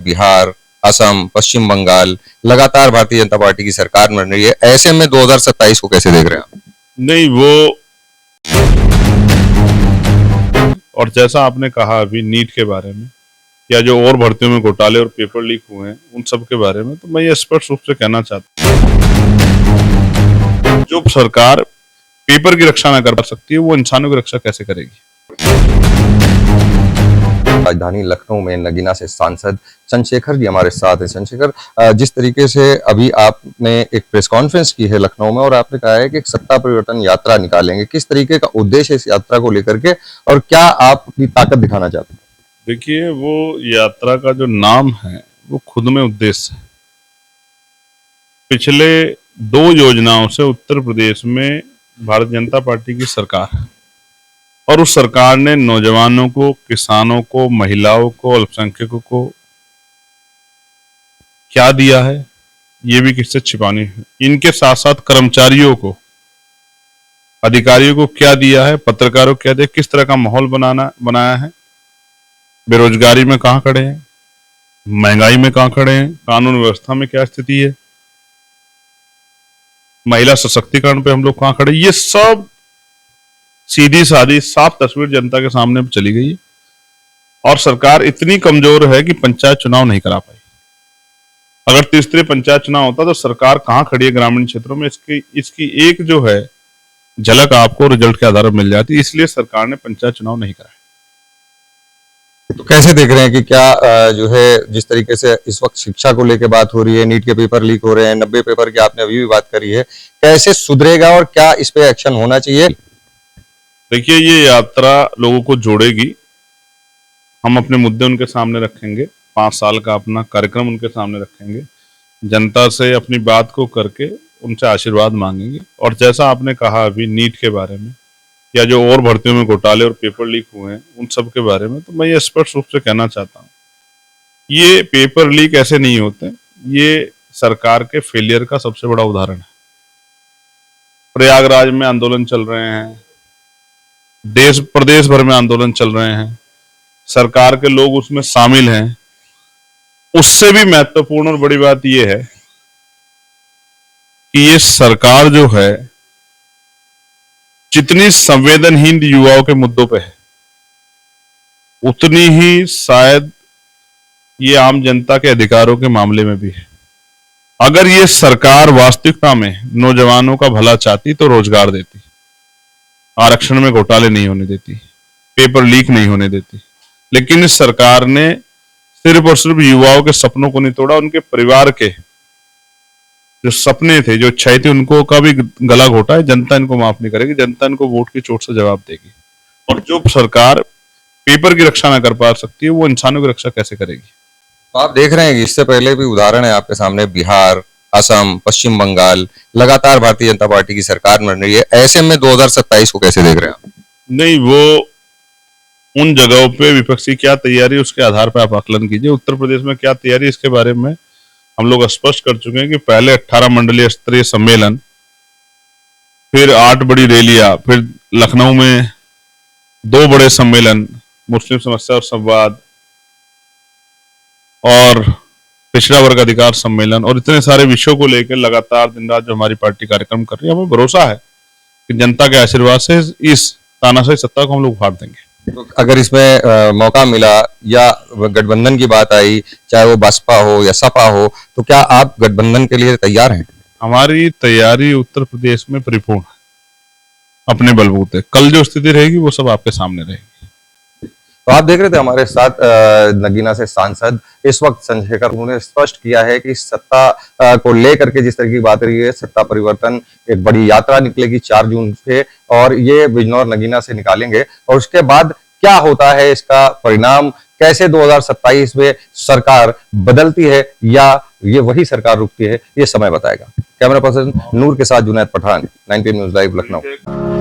बिहार, असम, पश्चिम बंगाल लगातार भारतीय जनता पार्टी की सरकार बन रही है। ऐसे में 2027 को कैसे देख रहे हैं आप? नहीं वो, और जैसा आपने कहा अभी नीट के बारे में या जो और भर्तियों में घोटाले और पेपर लीक हुए हैं उन सब के बारे में, तो मैं ये स्पष्ट रूप से कहना चाहता हूँ, जो सरकार पेपर की रक्षा ना कर सकती है वो इंसानों की रक्षा कैसे करेगी। राजधानी लखनऊ में नगीना से सांसद चंद्रशेखर जी हमारे साथ हैं। चंद्रशेखर, जिस तरीके से अभी आपने एक प्रेस कॉन्फ्रेंस की है लखनऊ में और आपने कहा है कि एक सत्ता परिवर्तन यात्रा निकालेंगे, किस तरीके का उद्देश्य है इस यात्रा को लेकर के और क्या आप अपनी ताकत दिखाना चाहते हैं? देखिए, वो यात्रा का जो नाम है वो खुद में उद्देश्य है। पिछले 2 योजनाओं से उत्तर प्रदेश में भारतीय जनता पार्टी की सरकार है और उस सरकार ने नौजवानों को, किसानों को, महिलाओं को, अल्पसंख्यकों को क्या दिया है ये भी किससे छिपानी है। इनके साथ साथ कर्मचारियों को, अधिकारियों को क्या दिया है, पत्रकारों को क्या दिया, किस तरह का माहौल बनाया है, बेरोजगारी में कहां खड़े हैं, महंगाई में कहां खड़े हैं, कानून व्यवस्था में क्या स्थिति है, महिला सशक्तिकरण पे हम लोग कहां खड़े, ये सब सीधी सादी साफ तस्वीर जनता के सामने चली गई है। और सरकार इतनी कमजोर है कि पंचायत चुनाव नहीं करा पाई। अगर तीसरे पंचायत चुनाव होता तो सरकार कहां खड़ी है ग्रामीण क्षेत्रों में, इसकी एक जो है झलक आपको रिजल्ट के आधार पर मिल जाती है। इसलिए सरकार ने पंचायत चुनाव नहीं कराया। तो कैसे देख रहे हैं कि क्या जो है जिस तरीके से इस वक्त शिक्षा को लेकर बात हो रही है, नीट के पेपर लीक हो रहे हैं, 90 पेपर की आपने अभी भी बात करी है, कैसे सुधरेगा और क्या इस पे एक्शन होना चाहिए? देखिए, ये यात्रा लोगों को जोड़ेगी। हम अपने मुद्दे उनके सामने रखेंगे, 5 साल का अपना कार्यक्रम उनके सामने रखेंगे, जनता से अपनी बात को करके उनसे आशीर्वाद मांगेंगे। और जैसा आपने कहा अभी नीट के बारे में या जो और भर्तियों में घोटाले और पेपर लीक हुए हैं उन सब के बारे में, तो मैं ये स्पष्ट रूप से कहना चाहता हूँ, ये पेपर लीक ऐसे नहीं होते। ये सरकार के फेलियर का सबसे बड़ा उदाहरण है। प्रयागराज में आंदोलन चल रहे हैं, देश प्रदेश भर में आंदोलन चल रहे हैं, सरकार के लोग उसमें शामिल हैं। उससे भी महत्वपूर्ण और बड़ी बात यह है कि ये सरकार जो है जितनी संवेदनहीन युवाओं के मुद्दों पे है उतनी ही शायद ये आम जनता के अधिकारों के मामले में भी है। अगर ये सरकार वास्तविकता में नौजवानों का भला चाहती तो रोजगार देती, आरक्षण में घोटाले नहीं होने देती, पेपर लीक नहीं होने देती। लेकिन इस सरकार ने सिर्फ और सिर्फ युवाओं के सपनों को नहीं तोड़ा, उनके परिवार के जो सपने थे, जो इच्छाएं थी, उनको का भी गला घोटा है। जनता इनको माफ नहीं करेगी, जनता इनको वोट की चोट से जवाब देगी। और जो सरकार पेपर की रक्षा ना कर पा सकती है वो इंसानों की रक्षा कैसे करेगी। तो आप देख रहे हैं कि इससे पहले भी उदाहरण है आपके सामने, बिहार, असम, पश्चिम बंगाल लगातार भारतीय जनता पार्टी की सरकार बन रही है। ऐसे में 2027 को कैसे देख रहे हैं आप? नहीं, वो उन जगहों पे विपक्षी क्या तैयारी उसके आधार पर आप आकलन कीजिए। उत्तर प्रदेश में क्या तैयारी इसके बारे में हम लोग स्पष्ट कर चुके हैं कि पहले 18 मंडलीय स्तरीय सम्मेलन, फिर 8 बड़ी रैलियां, फिर लखनऊ में 2 बड़े सम्मेलन, मुस्लिम समस्या और संवाद और पिछड़ा वर्ग अधिकार सम्मेलन, और इतने सारे विषयों को लेकर लगातार दिन रात जो हमारी पार्टी कार्यक्रम कर रही है, हमें भरोसा है कि जनता के आशीर्वाद से इस तानाशाही सत्ता को हम लोग उखाड़ देंगे। तो अगर इसमें मौका मिला या गठबंधन की बात आई, चाहे वो बसपा हो या सपा हो, तो क्या आप गठबंधन के लिए तैयार हैं? हमारी तैयारी उत्तर प्रदेश में परिपूर्ण है, अपने बलबूते। कल जो स्थिति रहेगी वो सब आपके सामने रहेगी। तो आप देख रहे थे हमारे साथ नगीना से सांसद इस वक्त चंद्रशेखर। उन्होंने स्पष्ट किया है कि सत्ता को लेकर के जिस तरह की बात रही है, सत्ता परिवर्तन एक बड़ी यात्रा निकलेगी 4 जून से और ये बिजनौर नगीना से निकालेंगे। और उसके बाद क्या होता है, इसका परिणाम कैसे 2027 में सरकार बदलती है या ये वही सरकार रुकती है, ये समय बताएगा। कैमरा पर्सन नूर के साथ जुनैद पठान, 19 न्यूज़ लाइव, लखनऊ।